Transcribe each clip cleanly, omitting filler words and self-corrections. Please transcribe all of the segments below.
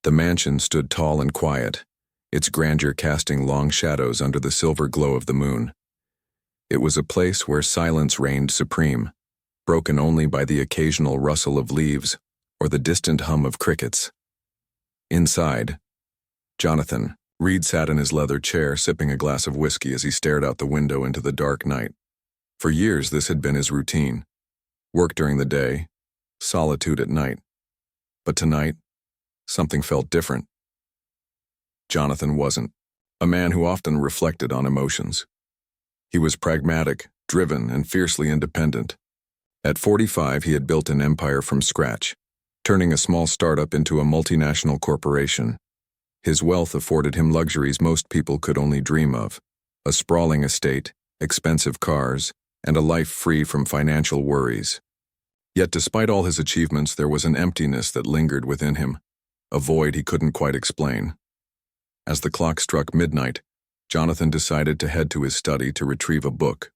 The mansion stood tall and quiet, its grandeur casting long shadows under the silver glow of the moon. It was a place where silence reigned supreme, broken only by the occasional rustle of leaves or the distant hum of crickets. Inside, Jonathan, Reed sat in his leather chair sipping a glass of whiskey as he stared out the window into the dark night. For years this had been his routine. Work during the day, solitude at night. But tonight, something felt different. Jonathan wasn't a man who often reflected on emotions. He was pragmatic, driven, and fiercely independent. At 45, he had built an empire from scratch, turning a small startup into a multinational corporation. His wealth afforded him luxuries most people could only dream of: a sprawling estate, expensive cars, and a life free from financial worries. Yet despite all his achievements, there was an emptiness that lingered within him, a void he couldn't quite explain. As the clock struck midnight, Jonathan decided to head to his study to retrieve a book.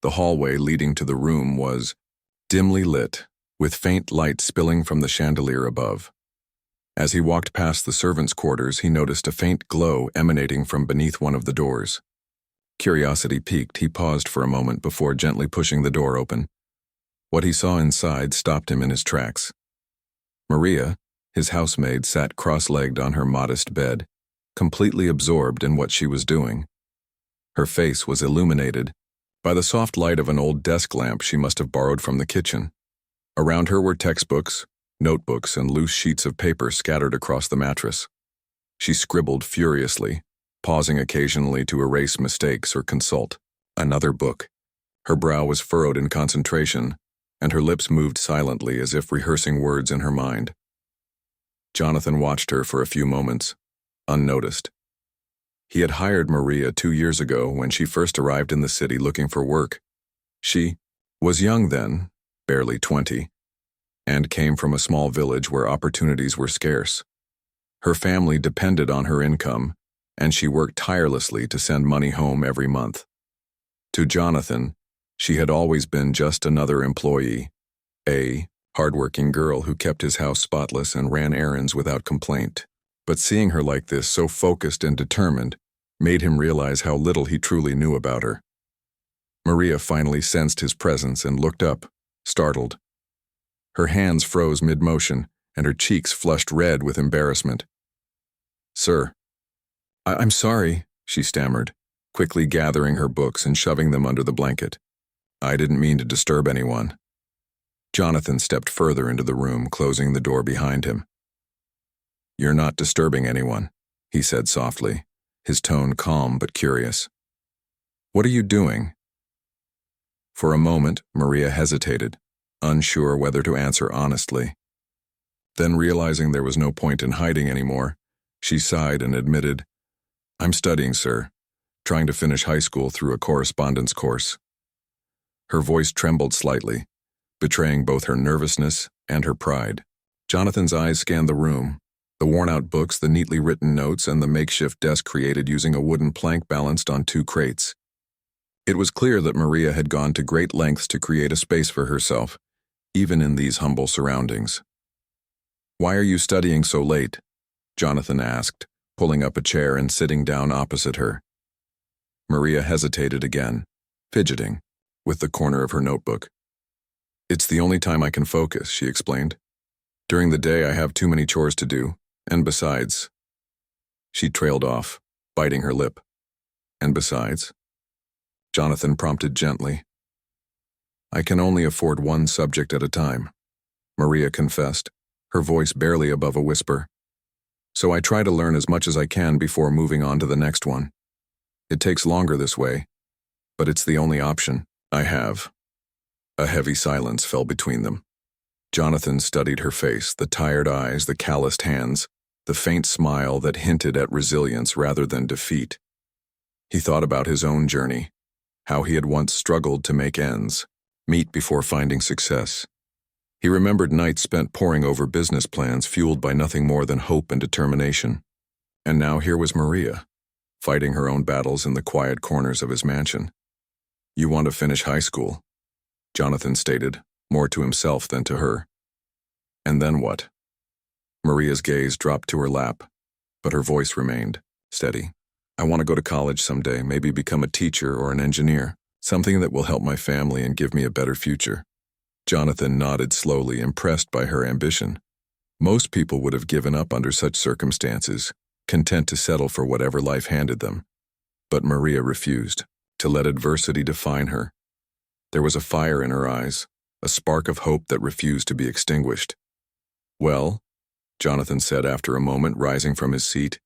The hallway leading to the room was dimly lit, with faint light spilling from the chandelier above. As he walked past the servants' quarters, he noticed a faint glow emanating from beneath one of the doors. Curiosity piqued, he paused for a moment before gently pushing the door open. What he saw inside stopped him in his tracks. Maria, his housemaid, sat cross-legged on her modest bed, completely absorbed in what she was doing. Her face was illuminated by the soft light of an old desk lamp she must have borrowed from the kitchen. Around her were textbooks, notebooks, and loose sheets of paper scattered across the mattress. She scribbled furiously, pausing occasionally to erase mistakes or consult another book. Her brow was furrowed in concentration, and her lips moved silently as if rehearsing words in her mind. Jonathan watched her for a few moments, unnoticed. He had hired Maria 2 years ago when she first arrived in the city looking for work. She was young then, barely 20, and came from a small village where opportunities were scarce. Her family depended on her income, and she worked tirelessly to send money home every month. To Jonathan, she had always been just another employee, a hardworking girl who kept his house spotless and ran errands without complaint. But seeing her like this, so focused and determined, made him realize how little he truly knew about her. Maria finally sensed his presence and looked up, startled. Her hands froze mid-motion, and her cheeks flushed red with embarrassment. "Sir, I'm sorry," she stammered, quickly gathering her books and shoving them under the blanket. "I didn't mean to disturb anyone." Jonathan stepped further into the room, closing the door behind him. "You're not disturbing anyone," he said softly, his tone calm but curious. "What are you doing?" For a moment, Maria hesitated, unsure whether to answer honestly. Then, realizing there was no point in hiding anymore, she sighed and admitted, "I'm studying, sir, trying to finish high school through a correspondence course." Her voice trembled slightly, betraying both her nervousness and her pride. Jonathan's eyes scanned the room, the worn-out books, the neatly written notes, and the makeshift desk created using a wooden plank balanced on 2 crates. It was clear that Maria had gone to great lengths to create a space for herself, even in these humble surroundings. "Why are you studying so late?" Jonathan asked, pulling up a chair and sitting down opposite her. Maria hesitated again, fidgeting with the corner of her notebook. "It's the only time I can focus," she explained. "During the day I have too many chores to do, and besides..." She trailed off, biting her lip. "And besides?" Jonathan prompted gently. "I can only afford one subject at a time," Maria confessed, her voice barely above a whisper. "So I try to learn as much as I can before moving on to the next one. It takes longer this way, but it's the only option I have." A heavy silence fell between them. Jonathan studied her face, the tired eyes, the calloused hands, the faint smile that hinted at resilience rather than defeat. He thought about his own journey, how he had once struggled to make ends meet before finding success. He remembered nights spent poring over business plans fueled by nothing more than hope and determination. And now here was Maria, fighting her own battles in the quiet corners of his mansion. "You want to finish high school," Jonathan stated, more to himself than to her. "And then what?" Maria's gaze dropped to her lap, but her voice remained steady. I want to go to college someday, maybe become a teacher or an engineer, something that will help my family and give me a better future. Jonathan nodded slowly, impressed by her ambition. Most people would have given up under such circumstances, content to settle for whatever life handed them. But Maria refused to let adversity define her. There was a fire in her eyes, a spark of hope that refused to be extinguished. Well, Jonathan said after a moment, rising from his seat,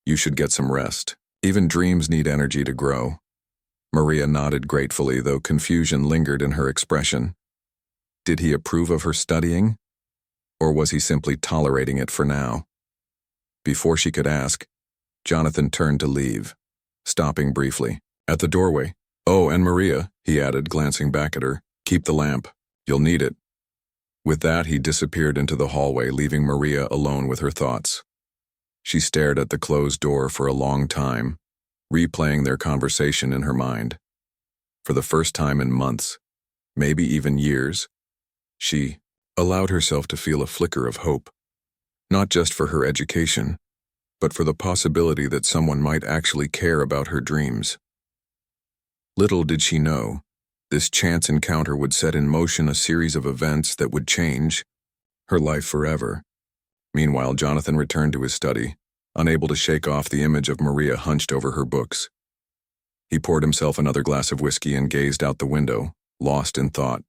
you should get some rest. Even dreams need energy to grow. Maria nodded gratefully, though confusion lingered in her expression. Did he approve of her studying? Or was he simply tolerating it for now? Before she could ask, Jonathan turned to leave, stopping briefly. At the doorway. Oh, and Maria, he added, glancing back at her, keep the lamp. You'll need it. With that, he disappeared into the hallway, leaving Maria alone with her thoughts. She stared at the closed door for a long time, replaying their conversation in her mind. For the first time in months, maybe even years, she allowed herself to feel a flicker of hope, not just for her education, but for the possibility that someone might actually care about her dreams. Little did she know, this chance encounter would set in motion a series of events that would change her life forever. Meanwhile, Jonathan returned to his study, unable to shake off the image of Maria hunched over her books. He poured himself another glass of whiskey and gazed out the window, lost in thought.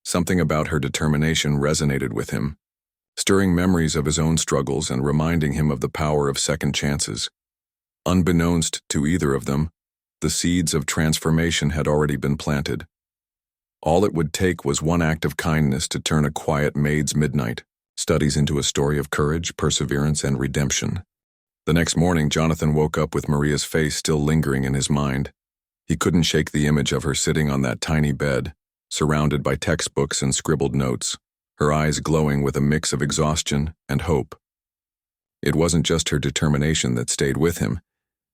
Something about her determination resonated with him, stirring memories of his own struggles and reminding him of the power of second chances. Unbeknownst to either of them, the seeds of transformation had already been planted. All it would take was one act of kindness to turn a quiet maid's midnight studies into a story of courage, perseverance, and redemption. The next morning, Jonathan woke up with Maria's face still lingering in his mind. He couldn't shake the image of her sitting on that tiny bed, surrounded by textbooks and scribbled notes, her eyes glowing with a mix of exhaustion and hope. It wasn't just her determination that stayed with him.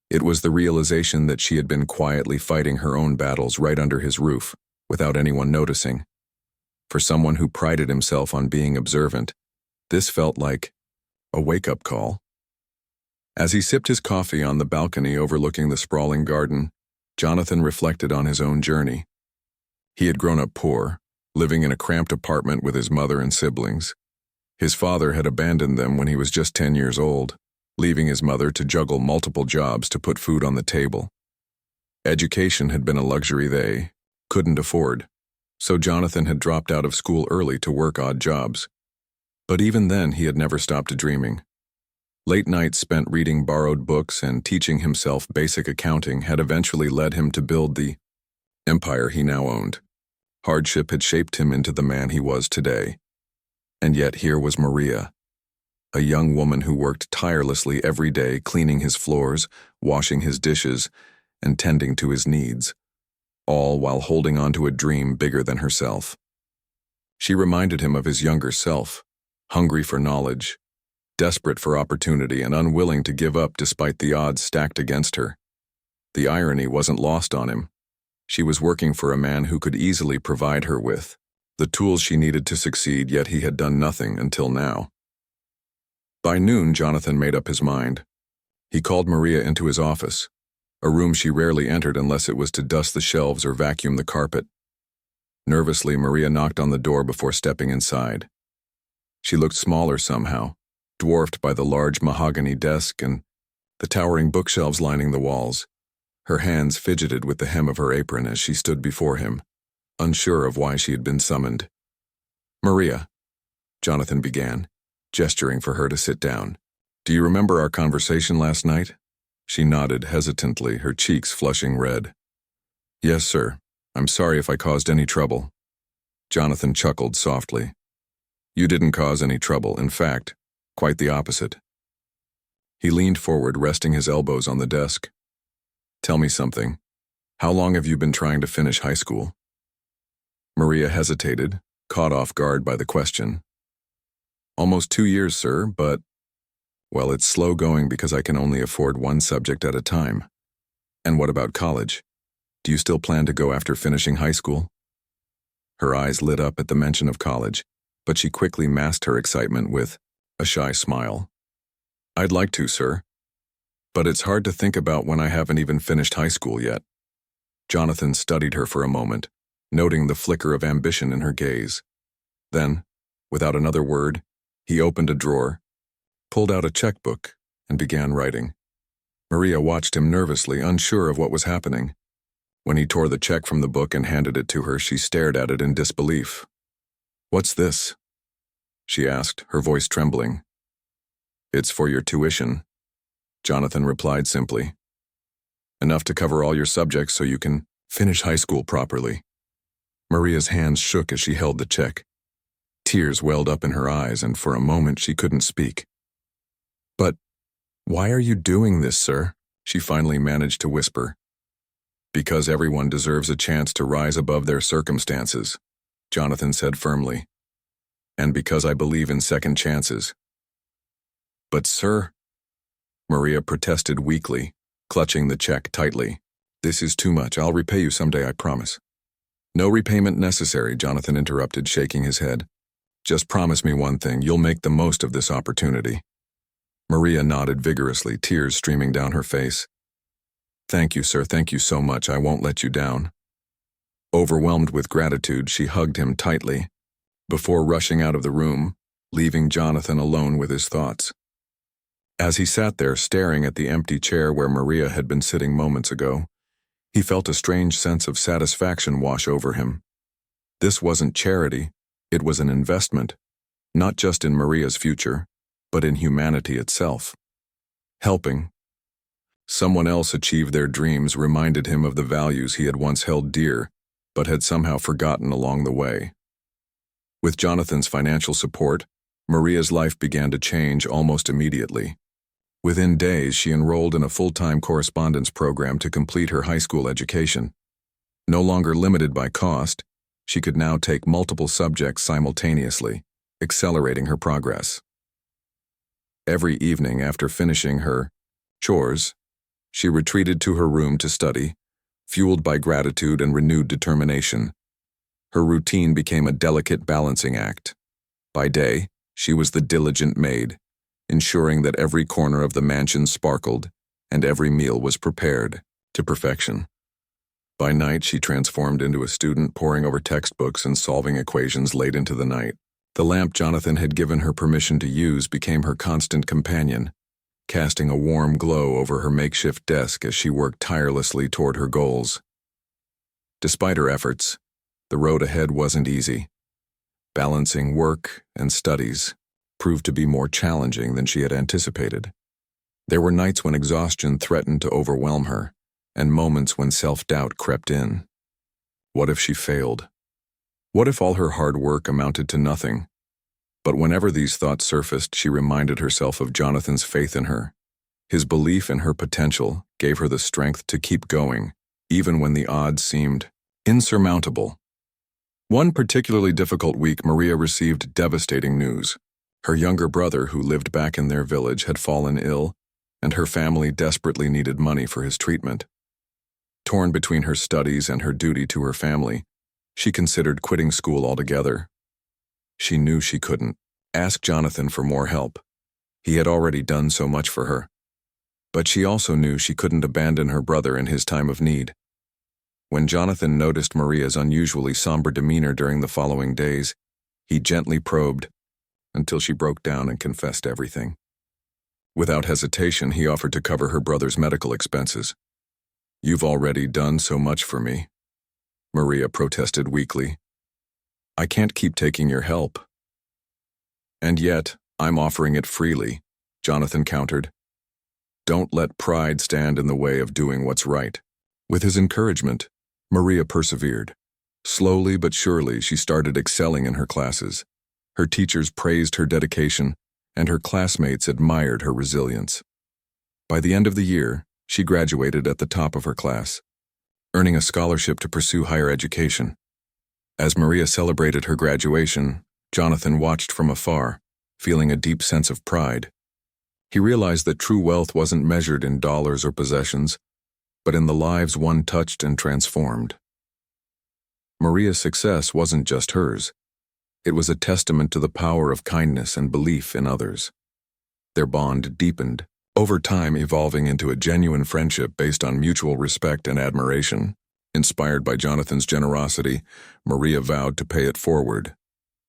It was the realization that she had been quietly fighting her own battles right under his roof, without anyone noticing. For someone who prided himself on being observant, this felt like a wake-up call. As he sipped his coffee on the balcony overlooking the sprawling garden, Jonathan reflected on his own journey. He had grown up poor, living in a cramped apartment with his mother and siblings. His father had abandoned them when he was just 10 years old, leaving his mother to juggle multiple jobs to put food on the table. Education had been a luxury they couldn't afford, so Jonathan had dropped out of school early to work odd jobs. But even then, he had never stopped dreaming. Late nights spent reading borrowed books and teaching himself basic accounting had eventually led him to build the empire he now owned. Hardship had shaped him into the man he was today. And yet here was Maria, a young woman who worked tirelessly every day, cleaning his floors, washing his dishes, and tending to his needs, all while holding on to a dream bigger than herself. She reminded him of his younger self, hungry for knowledge, desperate for opportunity, and unwilling to give up despite the odds stacked against her. The irony wasn't lost on him. She was working for a man who could easily provide her with the tools she needed to succeed, yet he had done nothing until now. By noon, Jonathan made up his mind. He called Maria into his office, a room she rarely entered unless it was to dust the shelves or vacuum the carpet. Nervously, Maria knocked on the door before stepping inside. She looked smaller somehow, dwarfed by the large mahogany desk and the towering bookshelves lining the walls. Her hands fidgeted with the hem of her apron as she stood before him, unsure of why she had been summoned. Maria, Jonathan began, gesturing for her to sit down. Do you remember our conversation last night? She nodded hesitantly, her cheeks flushing red. Yes, sir. I'm sorry if I caused any trouble. Jonathan chuckled softly. You didn't cause any trouble, in fact, quite the opposite. He leaned forward, resting his elbows on the desk. Tell me something. How long have you been trying to finish high school? Maria hesitated, caught off guard by the question. Almost 2 years, sir, but, well, it's slow going because I can only afford one subject at a time. And what about college? Do you still plan to go after finishing high school? Her eyes lit up at the mention of college, but she quickly masked her excitement with, a shy smile. I'd like to, sir. But it's hard to think about when I haven't even finished high school yet. Jonathan studied her for a moment, noting the flicker of ambition in her gaze. Then, without another word, he opened a drawer, pulled out a checkbook, and began writing. Maria watched him nervously, unsure of what was happening. When he tore the check from the book and handed it to her, she stared at it in disbelief. "What's this?" she asked, her voice trembling. "It's for your tuition," Jonathan replied simply. "Enough to cover all your subjects so you can finish high school properly." Maria's hands shook as she held the check. Tears welled up in her eyes, and for a moment she couldn't speak. "But why are you doing this, sir?" she finally managed to whisper. "Because everyone deserves a chance to rise above their circumstances," Jonathan said firmly. "And because I believe in second chances." "But sir," Maria protested weakly, clutching the check tightly. "This is too much. I'll repay you someday, I promise." "No repayment necessary," Jonathan interrupted, shaking his head. "Just promise me one thing, you'll make the most of this opportunity." Maria nodded vigorously, tears streaming down her face. "Thank you, sir, thank you so much. I won't let you down." Overwhelmed with gratitude, she hugged him tightly, before rushing out of the room, leaving Jonathan alone with his thoughts. As he sat there staring at the empty chair where Maria had been sitting moments ago, he felt a strange sense of satisfaction wash over him. This wasn't charity, it was an investment, not just in Maria's future, but in humanity itself. Helping someone else achieve their dreams reminded him of the values he had once held dear, but had somehow forgotten along the way. With Jonathan's financial support, Maria's life began to change almost immediately. Within days, she enrolled in a full-time correspondence program to complete her high school education. No longer limited by cost, she could now take multiple subjects simultaneously, accelerating her progress. Every evening after finishing her chores, she retreated to her room to study, fueled by gratitude and renewed determination. Her routine became a delicate balancing act. By day, she was the diligent maid, ensuring that every corner of the mansion sparkled and every meal was prepared to perfection. By night, she transformed into a student, poring over textbooks and solving equations late into the night. The lamp Jonathan had given her permission to use became her constant companion, casting a warm glow over her makeshift desk as she worked tirelessly toward her goals. Despite her efforts, the road ahead wasn't easy. Balancing work and studies proved to be more challenging than she had anticipated. There were nights when exhaustion threatened to overwhelm her, and moments when self-doubt crept in. What if she failed? What if all her hard work amounted to nothing? But whenever these thoughts surfaced, she reminded herself of Jonathan's faith in her. His belief in her potential gave her the strength to keep going, even when the odds seemed insurmountable. One particularly difficult week, Maria received devastating news. Her younger brother, who lived back in their village, had fallen ill, and her family desperately needed money for his treatment. Torn between her studies and her duty to her family, she considered quitting school altogether. She knew she couldn't ask Jonathan for more help. He had already done so much for her. But she also knew she couldn't abandon her brother in his time of need. When Jonathan noticed Maria's unusually somber demeanor during the following days, he gently probed until she broke down and confessed everything. Without hesitation, he offered to cover her brother's medical expenses. "You've already done so much for me," Maria protested weakly. "I can't keep taking your help." "And yet, I'm offering it freely," Jonathan countered. "Don't let pride stand in the way of doing what's right." With his encouragement, Maria persevered. Slowly but surely, she started excelling in her classes. Her teachers praised her dedication, and her classmates admired her resilience. By the end of the year, she graduated at the top of her class, earning a scholarship to pursue higher education. As Maria celebrated her graduation, Jonathan watched from afar, feeling a deep sense of pride. He realized that true wealth wasn't measured in dollars or possessions, but in the lives one touched and transformed. Maria's success wasn't just hers. It was a testament to the power of kindness and belief in others. Their bond deepened, over time evolving into a genuine friendship based on mutual respect and admiration. Inspired by Jonathan's generosity, Maria vowed to pay it forward.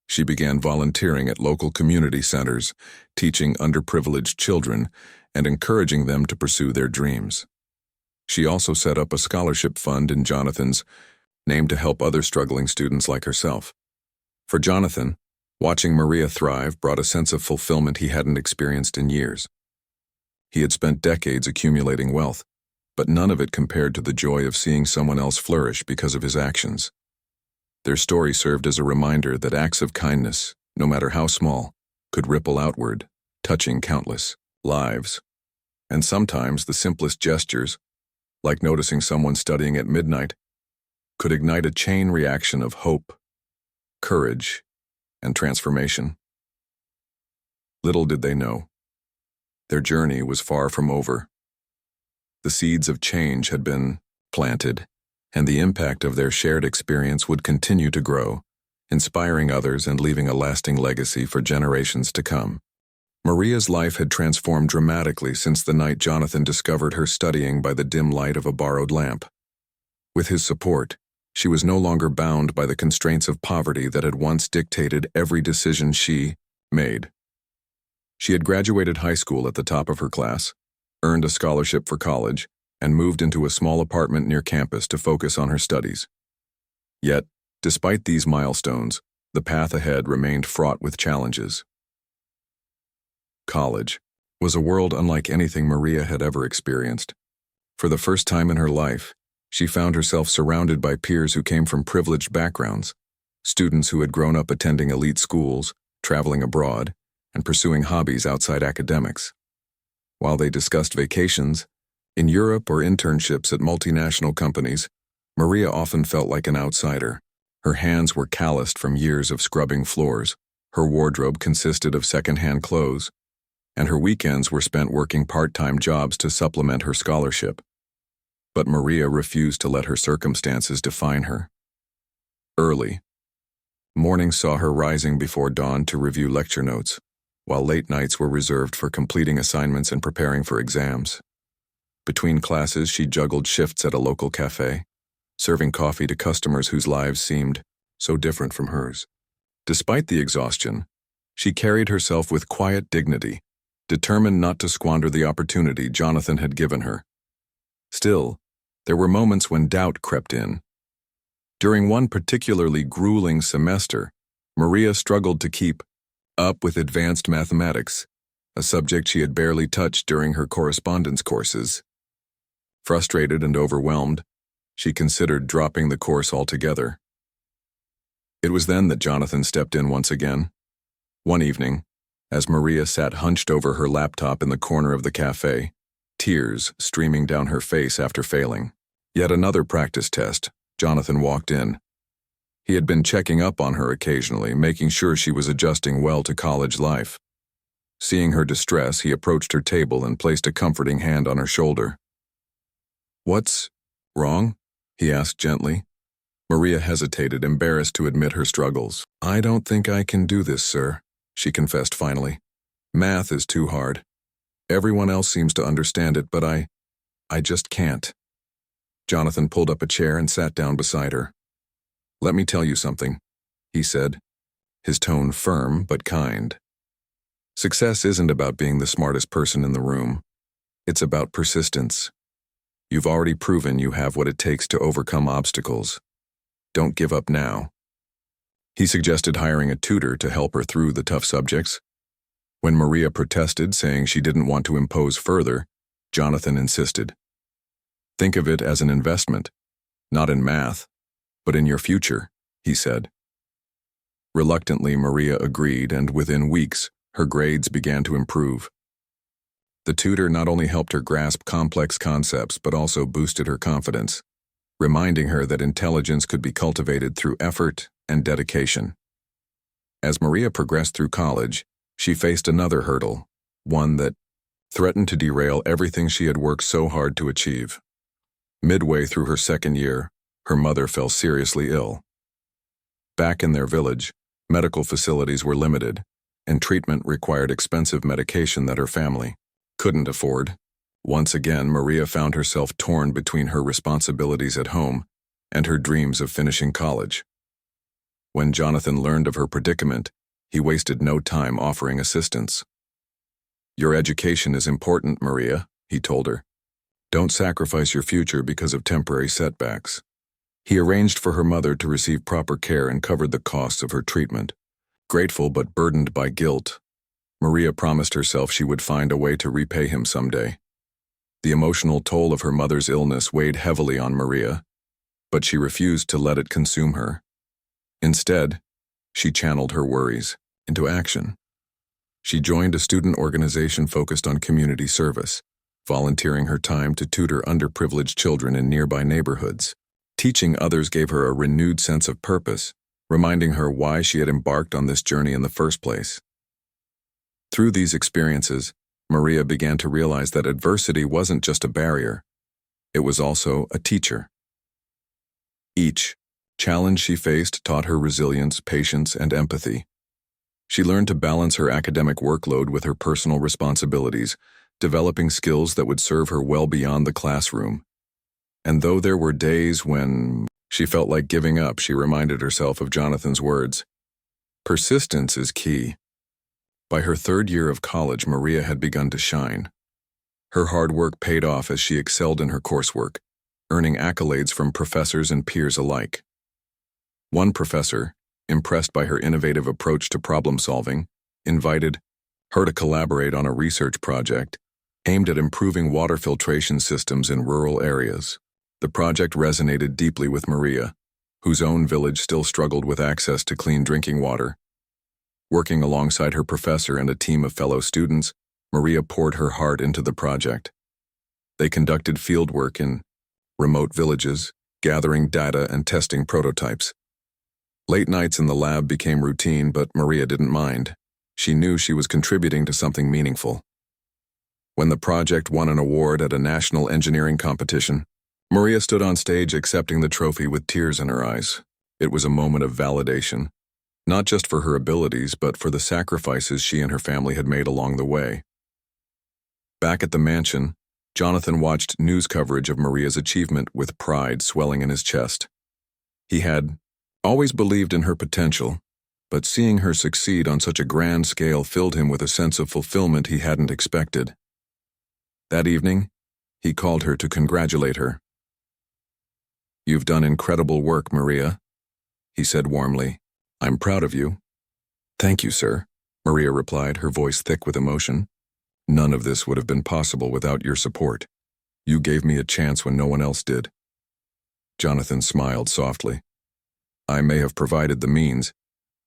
She began volunteering at local community centers, teaching underprivileged children and encouraging them to pursue their dreams. She also set up a scholarship fund in Jonathan's name to help other struggling students like herself. For Jonathan, watching Maria thrive brought a sense of fulfillment he hadn't experienced in years. He had spent decades accumulating wealth, but none of it compared to the joy of seeing someone else flourish because of his actions. Their story served as a reminder that acts of kindness, no matter how small, could ripple outward, touching countless lives. And sometimes the simplest gestures, like noticing someone studying at midnight, could ignite a chain reaction of hope, courage, and transformation. Little did they know, their journey was far from over. The seeds of change had been planted, and the impact of their shared experience would continue to grow, inspiring others and leaving a lasting legacy for generations to come. Maria's life had transformed dramatically since the night Jonathan discovered her studying by the dim light of a borrowed lamp. With his support, she was no longer bound by the constraints of poverty that had once dictated every decision she made. She had graduated high school at the top of her class, earned a scholarship for college, and moved into a small apartment near campus to focus on her studies. Yet, despite these milestones, the path ahead remained fraught with challenges. College was a world unlike anything Maria had ever experienced. For the first time in her life, she found herself surrounded by peers who came from privileged backgrounds, students who had grown up attending elite schools, traveling abroad, and pursuing hobbies outside academics. While they discussed vacations, in Europe or internships at multinational companies, Maria often felt like an outsider. Her hands were calloused from years of scrubbing floors, her wardrobe consisted of secondhand clothes, and her weekends were spent working part-time jobs to supplement her scholarship. But Maria refused to let her circumstances define her. Early mornings saw her rising before dawn to review lecture notes, while late nights were reserved for completing assignments and preparing for exams. Between classes, she juggled shifts at a local cafe, serving coffee to customers whose lives seemed so different from hers. Despite the exhaustion, she carried herself with quiet dignity, determined not to squander the opportunity Jonathan had given her. Still, there were moments when doubt crept in. During one particularly grueling semester, Maria struggled to keep up with advanced mathematics, a subject she had barely touched during her correspondence courses. Frustrated and overwhelmed, she considered dropping the course altogether. It was then that Jonathan stepped in once again. One evening, as Maria sat hunched over her laptop in the corner of the cafe, tears streaming down her face after failing yet another practice test, Jonathan walked in. He had been checking up on her occasionally, making sure she was adjusting well to college life. Seeing her distress, he approached her table and placed a comforting hand on her shoulder. "What's wrong?" he asked gently. Maria hesitated, embarrassed to admit her struggles. "I don't think I can do this, sir," she confessed finally. "Math is too hard. Everyone else seems to understand it, but I just can't." Jonathan pulled up a chair and sat down beside her. "Let me tell you something," he said, his tone firm but kind. "Success isn't about being the smartest person in the room. It's about persistence. You've already proven you have what it takes to overcome obstacles. Don't give up now." He suggested hiring a tutor to help her through the tough subjects. When Maria protested, saying she didn't want to impose further, Jonathan insisted. "Think of it as an investment, not in math, but in your future," he said. Reluctantly, Maria agreed, and within weeks, her grades began to improve. The tutor not only helped her grasp complex concepts, but also boosted her confidence, reminding her that intelligence could be cultivated through effort and dedication. As Maria progressed through college, she faced another hurdle, one that threatened to derail everything she had worked so hard to achieve. Midway through her second year, her mother fell seriously ill. Back in their village, Medical facilities were limited, and treatment required expensive medication that her family couldn't afford. Once again, Maria found herself torn between her responsibilities at home and her dreams of finishing college. When Jonathan learned of her predicament, he wasted no time offering assistance. "Your education is important, Maria," he told her. "Don't sacrifice your future because of temporary setbacks." He arranged for her mother to receive proper care and covered the costs of her treatment. Grateful but burdened by guilt, Maria promised herself she would find a way to repay him someday. The emotional toll of her mother's illness weighed heavily on Maria, but she refused to let it consume her. Instead, she channeled her worries into action. She joined a student organization focused on community service, volunteering her time to tutor underprivileged children in nearby neighborhoods. Teaching others gave her a renewed sense of purpose, reminding her why she had embarked on this journey in the first place. Through these experiences, Maria began to realize that adversity wasn't just a barrier, it was also a teacher. Each challenge she faced taught her resilience, patience, and empathy. She learned to balance her academic workload with her personal responsibilities, developing skills that would serve her well beyond the classroom. And though there were days when she felt like giving up, she reminded herself of Jonathan's words. Persistence is key. By her third year of college, Maria had begun to shine. Her hard work paid off as she excelled in her coursework, earning accolades from professors and peers alike. One professor, impressed by her innovative approach to problem-solving, invited her to collaborate on a research project aimed at improving water filtration systems in rural areas. The project resonated deeply with Maria, whose own village still struggled with access to clean drinking water. Working alongside her professor and a team of fellow students, Maria poured her heart into the project. They conducted fieldwork in remote villages, gathering data and testing prototypes. Late nights in the lab became routine, but Maria didn't mind. She knew she was contributing to something meaningful. When the project won an award at a national engineering competition, Maria stood on stage accepting the trophy with tears in her eyes. It was a moment of validation, not just for her abilities, but for the sacrifices she and her family had made along the way. Back at the mansion, Jonathan watched news coverage of Maria's achievement with pride swelling in his chest. He had always believed in her potential, but seeing her succeed on such a grand scale filled him with a sense of fulfillment he hadn't expected. That evening, he called her to congratulate her. "You've done incredible work, Maria," he said warmly. "I'm proud of you." "Thank you, sir," Maria replied, her voice thick with emotion. "None of this would have been possible without your support. You gave me a chance when no one else did." Jonathan smiled softly. "I may have provided the means,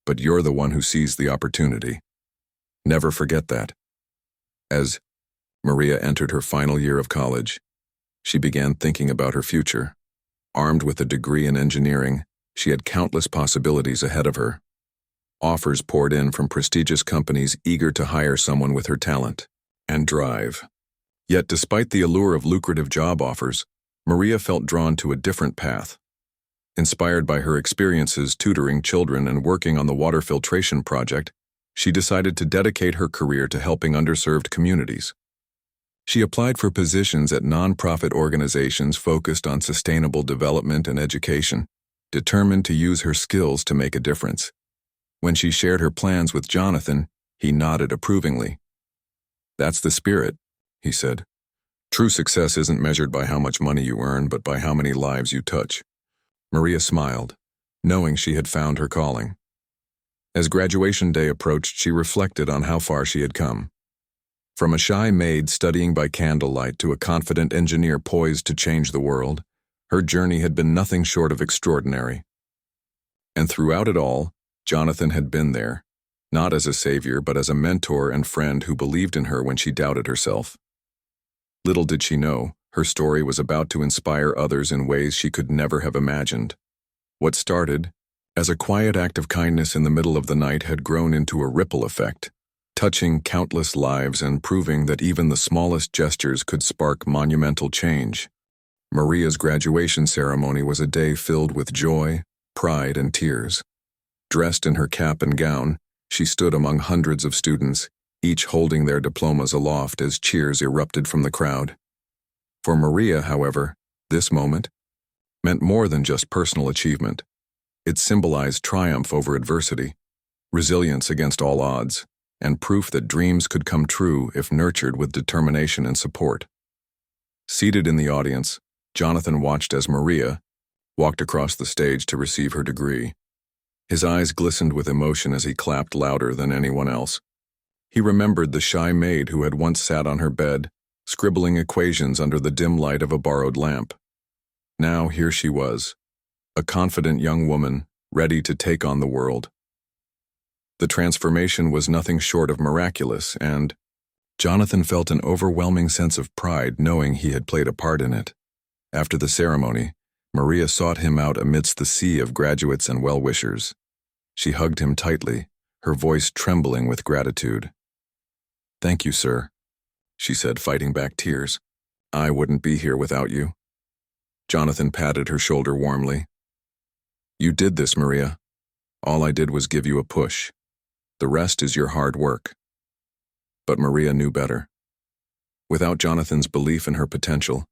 but you're the one who seized the opportunity. Never forget that." As Maria entered her final year of college, she began thinking about her future. Armed with a degree in engineering, she had countless possibilities ahead of her. Offers poured in from prestigious companies eager to hire someone with her talent and drive. Yet despite the allure of lucrative job offers, Maria felt drawn to a different path. Inspired by her experiences tutoring children and working on the water filtration project, she decided to dedicate her career to helping underserved communities. She applied for positions at nonprofit organizations focused on sustainable development and education, determined to use her skills to make a difference. When she shared her plans with Jonathan, he nodded approvingly. "That's the spirit," he said. "True success isn't measured by how much money you earn, but by how many lives you touch." Maria smiled, knowing she had found her calling. As graduation day approached, she reflected on how far she had come. From a shy maid studying by candlelight to a confident engineer poised to change the world, her journey had been nothing short of extraordinary. And throughout it all, Jonathan had been there, not as a savior, but as a mentor and friend who believed in her when she doubted herself. Little did she know, her story was about to inspire others in ways she could never have imagined. What started as a quiet act of kindness in the middle of the night had grown into a ripple effect, touching countless lives and proving that even the smallest gestures could spark monumental change. Maria's graduation ceremony was a day filled with joy, pride, and tears. Dressed in her cap and gown, she stood among hundreds of students, each holding their diplomas aloft as cheers erupted from the crowd. For Maria, however, this moment meant more than just personal achievement. It symbolized triumph over adversity, resilience against all odds, and proof that dreams could come true if nurtured with determination and support. Seated in the audience, Jonathan watched as Maria walked across the stage to receive her degree. His eyes glistened with emotion as he clapped louder than anyone else. He remembered the shy maid who had once sat on her bed, scribbling equations under the dim light of a borrowed lamp. Now here she was, a confident young woman, ready to take on the world. The transformation was nothing short of miraculous, and Jonathan felt an overwhelming sense of pride knowing he had played a part in it. After the ceremony, Maria sought him out amidst the sea of graduates and well-wishers. She hugged him tightly, her voice trembling with gratitude. "Thank you, sir," she said, fighting back tears. "I wouldn't be here without you." Jonathan patted her shoulder warmly. "You did this, Maria. All I did was give you a push. The rest is your hard work." But Maria knew better. Without Jonathan's belief in her potential,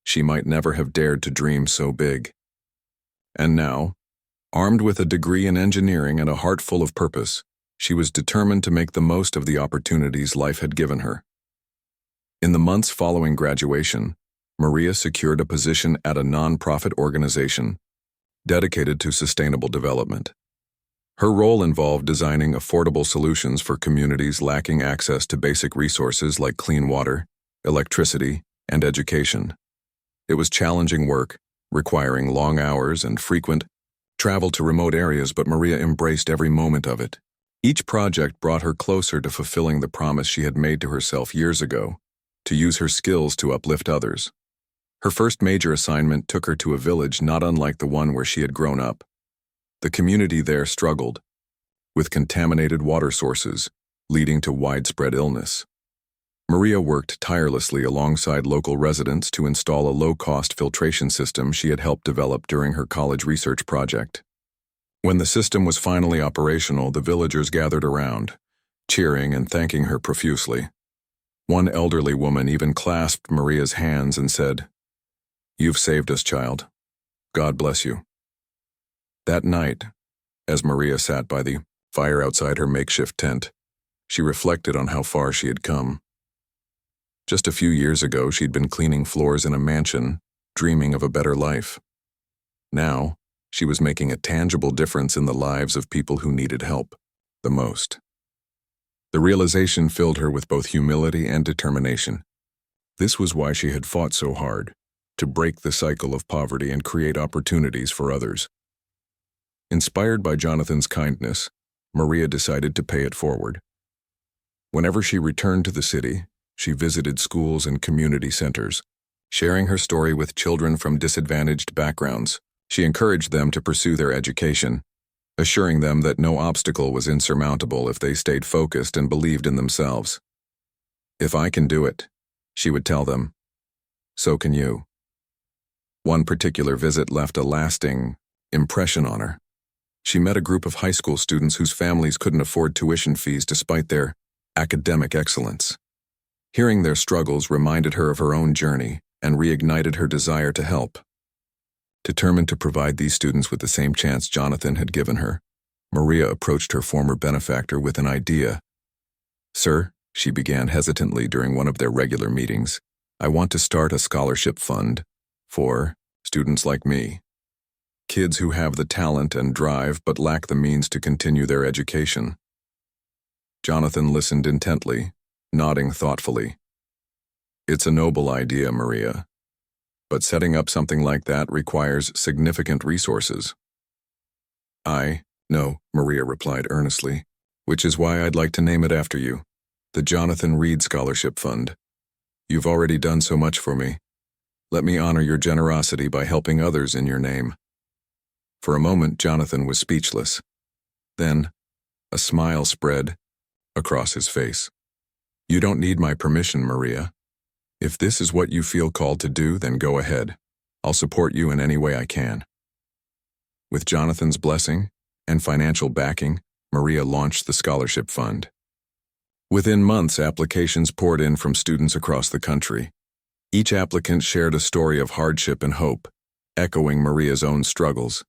she might never have dared to dream so big. And now, armed with a degree in engineering and a heart full of purpose, she was determined to make the most of the opportunities life had given her. In the months following graduation, Maria secured a position at a non-profit organization dedicated to sustainable development. Her role involved designing affordable solutions for communities lacking access to basic resources like clean water, electricity, and education. It was challenging work, requiring long hours and frequent travel to remote areas, but Maria embraced every moment of it. Each project brought her closer to fulfilling the promise she had made to herself years ago, to use her skills to uplift others. Her first major assignment took her to a village not unlike the one where she had grown up. The community there struggled with contaminated water sources, leading to widespread illness. Maria worked tirelessly alongside local residents to install a low-cost filtration system she had helped develop during her college research project. When the system was finally operational, the villagers gathered around, cheering and thanking her profusely. One elderly woman even clasped Maria's hands and said, "You've saved us, child. God bless you." That night, as Maria sat by the fire outside her makeshift tent, she reflected on how far she had come. Just a few years ago, she'd been cleaning floors in a mansion, dreaming of a better life. Now, she was making a tangible difference in the lives of people who needed help the most. The realization filled her with both humility and determination. This was why she had fought so hard, to break the cycle of poverty and create opportunities for others. Inspired by Jonathan's kindness, Maria decided to pay it forward. Whenever she returned to the city, she visited schools and community centers. Sharing her story with children from disadvantaged backgrounds, she encouraged them to pursue their education, assuring them that no obstacle was insurmountable if they stayed focused and believed in themselves. "If I can do it," she would tell them, "so can you." One particular visit left a lasting impression on her. She met a group of high school students whose families couldn't afford tuition fees despite their academic excellence. Hearing their struggles reminded her of her own journey and reignited her desire to help. Determined to provide these students with the same chance Jonathan had given her, Maria approached her former benefactor with an idea. "Sir," she began hesitantly during one of their regular meetings, "I want to start a scholarship fund for students like me. Kids who have the talent and drive but lack the means to continue their education." Jonathan listened intently, nodding thoughtfully. "It's a noble idea, Maria, but setting up something like that requires significant resources." "I know," Maria replied earnestly, "which is why I'd like to name it after you, the Jonathan Reed Scholarship Fund. You've already done so much for me. Let me honor your generosity by helping others in your name." For a moment, Jonathan was speechless. Then, a smile spread across his face. "You don't need my permission, Maria. If this is what you feel called to do, then go ahead. I'll support you in any way I can." With Jonathan's blessing, and financial backing, Maria launched the scholarship fund. Within months, applications poured in from students across the country. Each applicant shared a story of hardship and hope, echoing Maria's own struggles.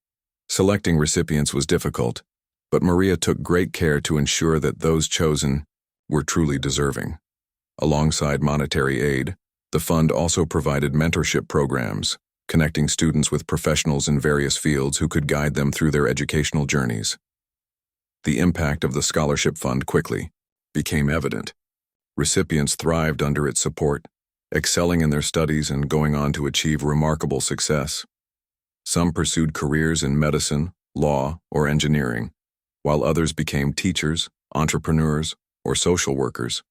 Selecting recipients was difficult, but Maria took great care to ensure that those chosen were truly deserving. Alongside monetary aid, the fund also provided mentorship programs, connecting students with professionals in various fields who could guide them through their educational journeys. The impact of the scholarship fund quickly became evident. Recipients thrived under its support, excelling in their studies and going on to achieve remarkable success. Some pursued careers in medicine, law, or engineering, while others became teachers, entrepreneurs, or social workers.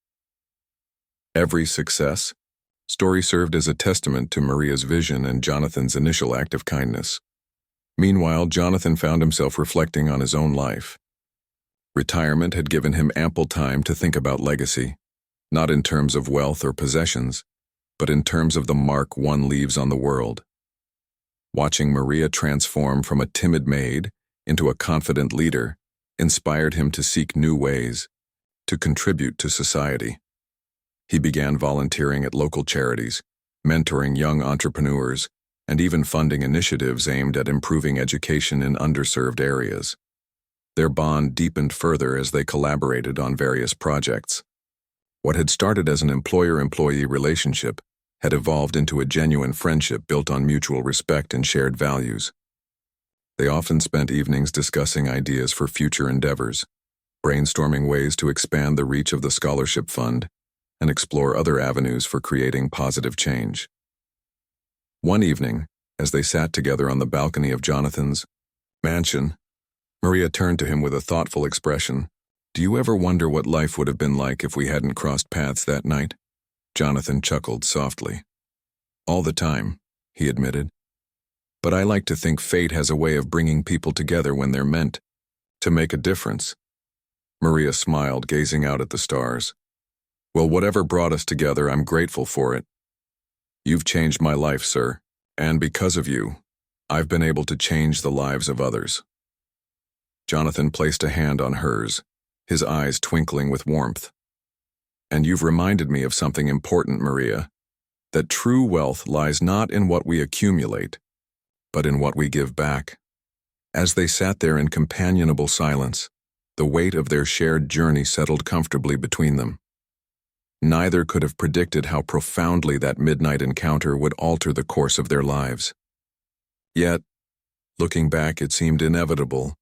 Every success story served as a testament to Maria's vision and Jonathan's initial act of kindness. Meanwhile, Jonathan found himself reflecting on his own life. Retirement had given him ample time to think about legacy, not in terms of wealth or possessions, but in terms of the mark one leaves on the world. Watching Maria transform from a timid maid into a confident leader inspired him to seek new ways to contribute to society. He began volunteering at local charities, mentoring young entrepreneurs, and even funding initiatives aimed at improving education in underserved areas. Their bond deepened further as they collaborated on various projects. What had started as an employer-employee relationship had evolved into a genuine friendship built on mutual respect and shared values. They often spent evenings discussing ideas for future endeavors, brainstorming ways to expand the reach of the scholarship fund, and explore other avenues for creating positive change. One evening, as they sat together on the balcony of Jonathan's mansion, Maria turned to him with a thoughtful expression. "Do you ever wonder what life would have been like if we hadn't crossed paths that night?" Jonathan chuckled softly. "All the time," he admitted. "But I like to think fate has a way of bringing people together when they're meant to make a difference." Maria smiled, gazing out at the stars. "Well, whatever brought us together, I'm grateful for it. You've changed my life, sir, and because of you, I've been able to change the lives of others." Jonathan placed a hand on hers, his eyes twinkling with warmth. "And you've reminded me of something important, Maria, that true wealth lies not in what we accumulate, but in what we give back." As they sat there in companionable silence, the weight of their shared journey settled comfortably between them. Neither could have predicted how profoundly that midnight encounter would alter the course of their lives. Yet, looking back, it seemed inevitable,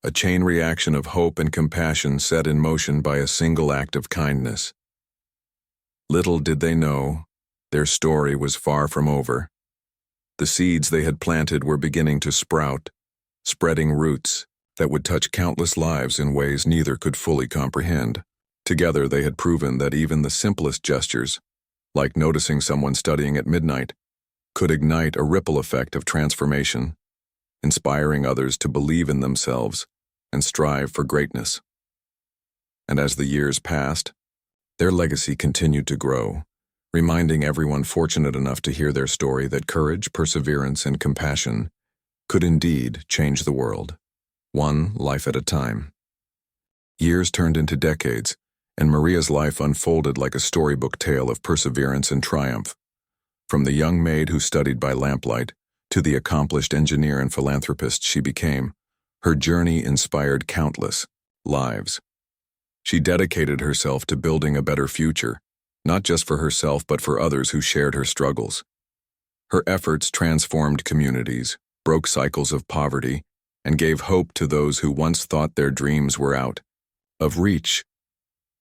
a chain reaction of hope and compassion set in motion by a single act of kindness. Little did they know, their story was far from over. The seeds they had planted were beginning to sprout, spreading roots that would touch countless lives in ways neither could fully comprehend. Together they had proven that even the simplest gestures, like noticing someone studying at midnight, could ignite a ripple effect of transformation, inspiring others to believe in themselves and strive for greatness. And as the years passed, their legacy continued to grow, reminding everyone fortunate enough to hear their story that courage, perseverance, and compassion could indeed change the world, one life at a time. Years turned into decades, and Maria's life unfolded like a storybook tale of perseverance and triumph. From the young maid who studied by lamplight to the accomplished engineer and philanthropist she became, her journey inspired countless lives. She dedicated herself to building a better future, not just for herself but for others who shared her struggles. Her efforts transformed communities, broke cycles of poverty, and gave hope to those who once thought their dreams were out of reach.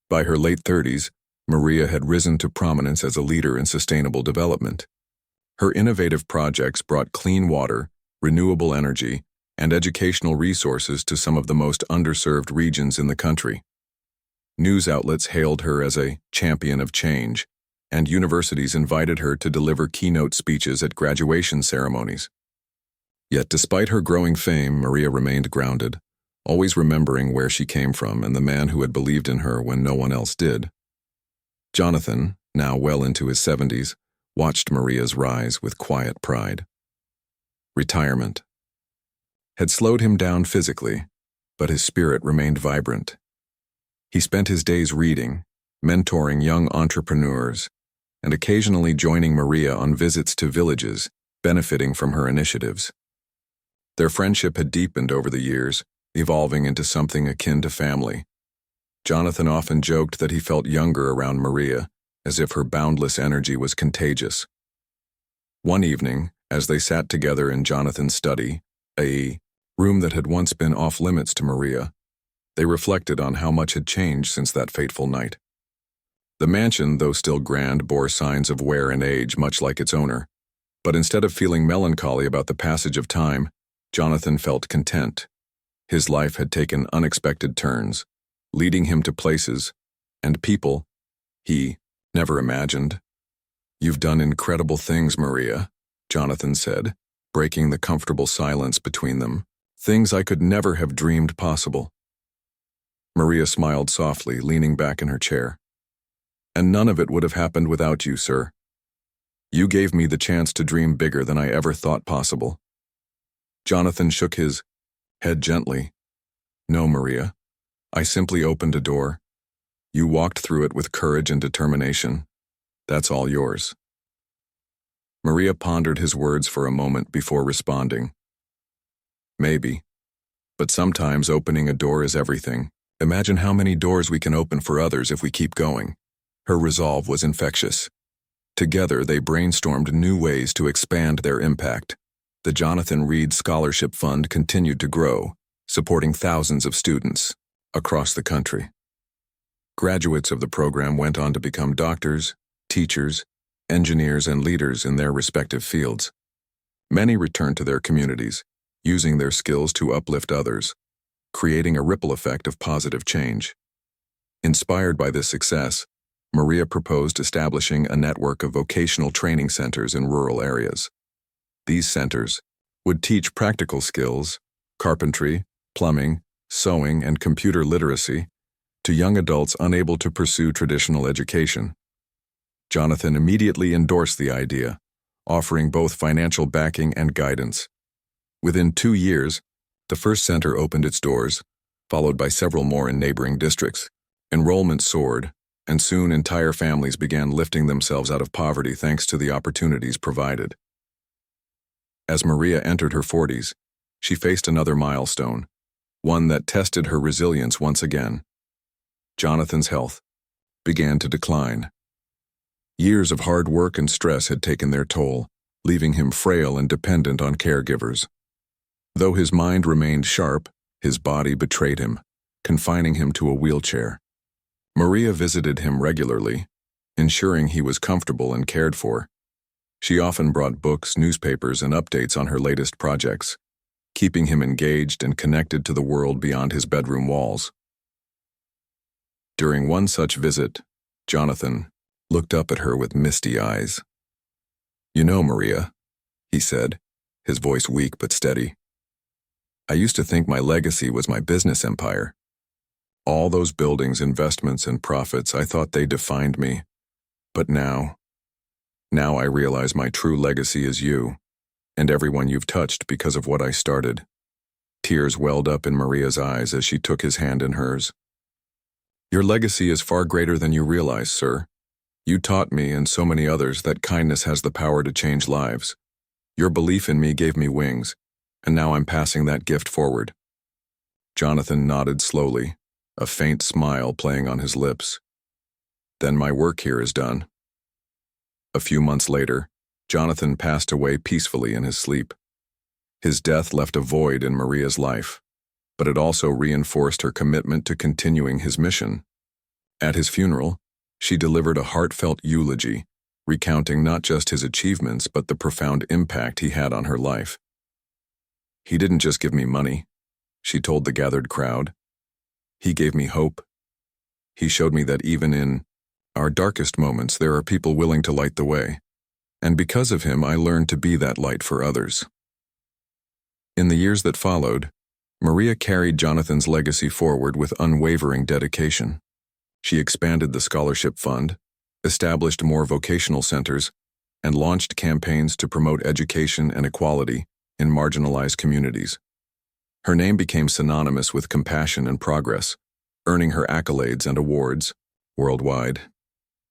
By her late 30s, Maria had risen to prominence as a leader in sustainable development. Her innovative projects brought clean water, renewable energy, and educational resources to some of the most underserved regions in the country. News outlets hailed her as a champion of change, and universities invited her to deliver keynote speeches at graduation ceremonies. Yet despite her growing fame, Maria remained grounded, always remembering where she came from and the man who had believed in her when no one else did. Jonathan, now well into his 70s, watched Maria's rise with quiet pride. Retirement had slowed him down physically, but his spirit remained vibrant. He spent his days reading, mentoring young entrepreneurs, and occasionally joining Maria on visits to villages, benefiting from her initiatives. Their friendship had deepened over the years, evolving into something akin to family. Jonathan often joked that he felt younger around Maria, as if her boundless energy was contagious. One evening, as they sat together in Jonathan's study, a room that had once been off-limits to Maria, they reflected on how much had changed since that fateful night. The mansion, though still grand, bore signs of wear and age, much like its owner. But instead of feeling melancholy about the passage of time, Jonathan felt content. His life had taken unexpected turns, leading him to places and people he never imagined. "You've done incredible things, Maria," Jonathan said, breaking the comfortable silence between them. "Things I could never have dreamed possible." Maria smiled softly, leaning back in her chair. "And none of it would have happened without you, sir. You gave me the chance to dream bigger than I ever thought possible." Jonathan shook his head gently. "No, Maria. I simply opened a door. You walked through it with courage and determination. That's all yours." Maria pondered his words for a moment before responding. "Maybe. But sometimes opening a door is everything. Imagine how many doors we can open for others if we keep going." Her resolve was infectious. Together, they brainstormed new ways to expand their impact. The Jonathan Reed Scholarship Fund continued to grow, supporting thousands of students across the country. Graduates of the program went on to become doctors, teachers, engineers, and leaders in their respective fields. Many returned to their communities, using their skills to uplift others, creating a ripple effect of positive change. Inspired by this success, Maria proposed establishing a network of vocational training centers in rural areas. These centers would teach practical skills, carpentry, plumbing, sewing, and computer literacy to young adults unable to pursue traditional education. Jonathan immediately endorsed the idea, offering both financial backing and guidance. Within 2 years, the first center opened its doors, followed by several more in neighboring districts. Enrollment soared, and soon entire families began lifting themselves out of poverty thanks to the opportunities provided. As Maria entered her 40s, she faced another milestone, one that tested her resilience once again. Jonathan's health began to decline. Years of hard work and stress had taken their toll, leaving him frail and dependent on caregivers. Though his mind remained sharp, his body betrayed him, confining him to a wheelchair. Maria visited him regularly, ensuring he was comfortable and cared for. She often brought books, newspapers, and updates on her latest projects, keeping him engaged and connected to the world beyond his bedroom walls. During one such visit, Jonathan looked up at her with misty eyes. "You know, Maria," he said, his voice weak but steady, "I used to think my legacy was my business empire. All those buildings, investments, and profits, I thought they defined me. But now I realize my true legacy is you, and everyone you've touched because of what I started." Tears welled up in Maria's eyes as she took his hand in hers. "Your legacy is far greater than you realize, sir. You taught me and so many others that kindness has the power to change lives. Your belief in me gave me wings, and now I'm passing that gift forward." Jonathan nodded slowly, a faint smile playing on his lips. "Then my work here is done." A few months later, Jonathan passed away peacefully in his sleep. His death left a void in Maria's life, but it also reinforced her commitment to continuing his mission. At his funeral, she delivered a heartfelt eulogy, recounting not just his achievements but the profound impact he had on her life. "He didn't just give me money," she told the gathered crowd. "He gave me hope. He showed me that even in our darkest moments there are people willing to light the way. And because of him, I learned to be that light for others." In the years that followed, Maria carried Jonathan's legacy forward with unwavering dedication. She expanded the scholarship fund, established more vocational centers, and launched campaigns to promote education and equality in marginalized communities. Her name became synonymous with compassion and progress, earning her accolades and awards worldwide.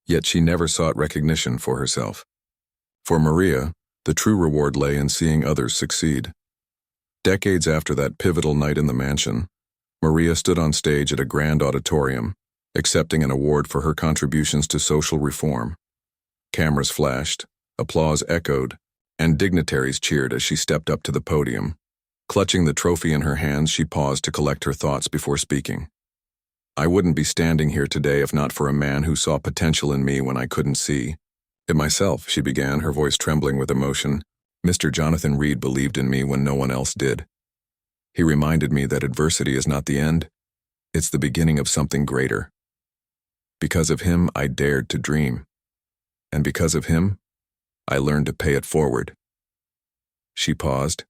Yet she never sought recognition for herself. For Maria, the true reward lay in seeing others succeed. Decades after that pivotal night in the mansion, Maria stood on stage at a grand auditorium, accepting an award for her contributions to social reform. Cameras flashed, applause echoed, and dignitaries cheered as she stepped up to the podium. Clutching the trophy in her hands, she paused to collect her thoughts before speaking. "I wouldn't be standing here today if not for a man who saw potential in me when I couldn't see it myself," she began, her voice trembling with emotion. "Mr. Jonathan Reed believed in me when no one else did. He reminded me that adversity is not the end, it's the beginning of something greater. Because of him, I dared to dream. And because of him, I learned to pay it forward." She paused,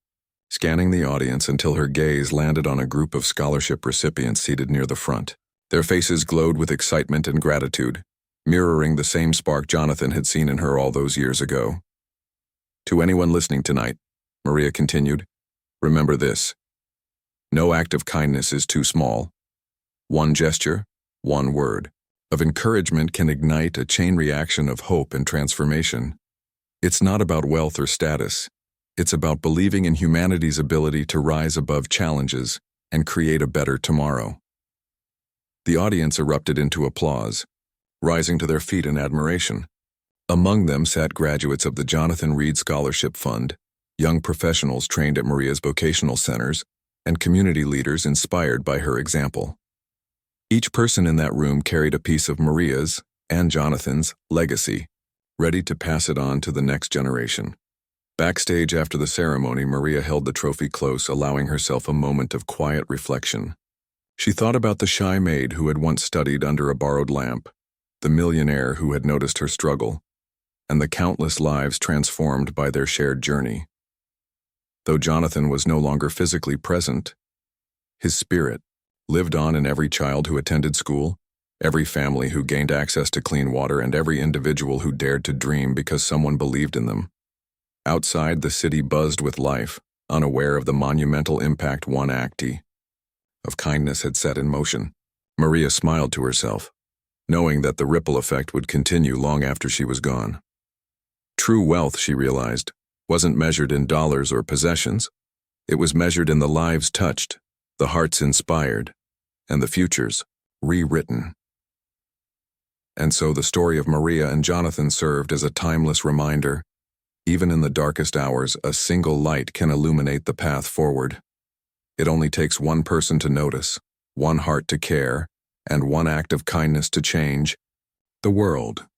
scanning the audience until her gaze landed on a group of scholarship recipients seated near the front. Their faces glowed with excitement and gratitude, mirroring the same spark Jonathan had seen in her all those years ago. "To anyone listening tonight," Maria continued, "remember this. No act of kindness is too small. One gesture, one word of encouragement can ignite a chain reaction of hope and transformation. It's not about wealth or status. It's about believing in humanity's ability to rise above challenges and create a better tomorrow." The audience erupted into applause, rising to their feet in admiration. Among them sat graduates of the Jonathan Reed Scholarship Fund, young professionals trained at Maria's vocational centers, and community leaders inspired by her example. Each person in that room carried a piece of Maria's and Jonathan's legacy, ready to pass it on to the next generation. Backstage after the ceremony, Maria held the trophy close, allowing herself a moment of quiet reflection. She thought about the shy maid who had once studied under a borrowed lamp, the millionaire who had noticed her struggle, and the countless lives transformed by their shared journey. Though Jonathan was no longer physically present, his spirit lived on in every child who attended school, every family who gained access to clean water, and every individual who dared to dream because someone believed in them. Outside, the city buzzed with life, unaware of the monumental impact one act of kindness had set in motion. Maria smiled to herself, knowing that the ripple effect would continue long after she was gone. True wealth, she realized, wasn't measured in dollars or possessions. It was measured in the lives touched, the hearts inspired, and the futures rewritten. And so the story of Maria and Jonathan served as a timeless reminder. Even in the darkest hours, a single light can illuminate the path forward. It only takes one person to notice, one heart to care, and one act of kindness to change the world.